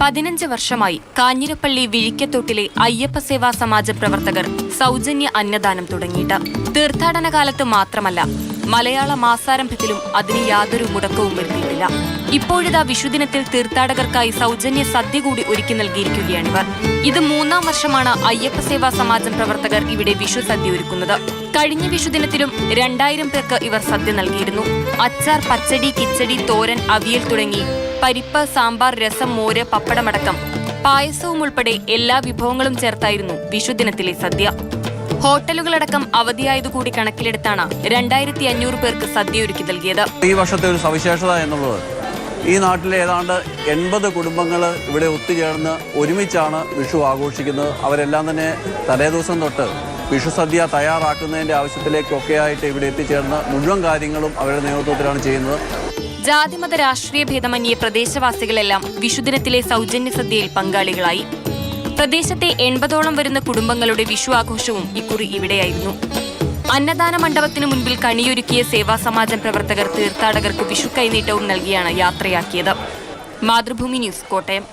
15 വർഷമായി കാഞ്ഞിരപ്പള്ളി വിഴിക്കത്തോട്ടിലെ അയ്യപ്പ സേവാ സമാജ പ്രവർത്തകർ സൗജന്യ അന്നദാനം തുടങ്ങിയിട്ട്. തീർത്ഥാടന കാലത്ത് മാത്രമല്ല, മലയാള മാസാരംഭത്തിലും അതിന് യാതൊരു മുടക്കവും വരുത്തിയിട്ടില്ല. ഇപ്പോഴിതാ വിഷുദിനത്തിൽ തീർത്ഥാടകർക്കായി സൗജന്യ സദ്യ കൂടി ഒരുക്കി നൽകിയിരിക്കുകയാണിവർ. ഇത് 3ാം വർഷമാണ് അയ്യപ്പ സേവാ സമാജം പ്രവർത്തകർ ഇവിടെ വിഷു സദ്യ ഒരുക്കുന്നത്. കഴിഞ്ഞ വിഷുദിനത്തിലും 2000 പേർക്ക് ഇവർ സദ്യ നൽകിയിരുന്നു. അച്ചാർ, പച്ചടി, കിച്ചടി, തോരൻ, അവിയൽ തുടങ്ങി പരിപ്പ്, സാമ്പാർ, രസം, മോര്, പപ്പടമടക്കം പായസവും ഉൾപ്പെടെ എല്ലാ വിഭവങ്ങളും ചേർത്തായിരുന്നു വിഷുദിനത്തിലെ സദ്യ. ഹോട്ടലുകളടക്കം അവധിയായതുകൂടി കണക്കിലെടുത്താണ് 2500 പേർക്ക് സദ്യ ഒരുക്കി നൽകിയത്. ഈ വർഷത്തെ ഒരു സവിശേഷത എന്നുള്ളത്, ഈ നാട്ടിലെ ഏതാണ്ട് 80 കുടുംബങ്ങൾ ഇവിടെ ഒത്തുചേർന്ന് ഒരുമിച്ചാണ് വിഷു ആഘോഷിക്കുന്നത്. അവരെല്ലാം തന്നെ തലേദിവസം തൊട്ട് വിഷു സദ്യ തയ്യാറാക്കുന്നതിൻ്റെ ആവശ്യത്തിലേക്കൊക്കെയായിട്ട് ഇവിടെ എത്തിച്ചേർന്ന് മുഴുവൻ കാര്യങ്ങളും അവരുടെ നേതൃത്വത്തിലാണ് ചെയ്യുന്നത്. ജാതിമത രാഷ്ട്രീയ ഭേദമന്യേ പ്രദേശവാസികളെല്ലാം വിഷുദിനത്തിലെ സൗജന്യ സദ്യയിൽ പങ്കാളികളായി. പ്രദേശത്തെ 80ഓളം വരുന്ന കുടുംബങ്ങളുടെ വിഷു ആഘോഷവും ഇക്കുറി ഇവിടെയായിരുന്നു. അന്നദാന മണ്ഡപത്തിനു മുൻപിൽ കണിയൊരുക്കിയ സേവാ സമാജം പ്രവർത്തകർ തീർത്ഥാടകർക്ക് വിഷു കൈനീട്ടവും നൽകിയാണ് യാത്രയാക്കിയത്. മാതൃഭൂമി ന്യൂസ്, കോട്ടയം.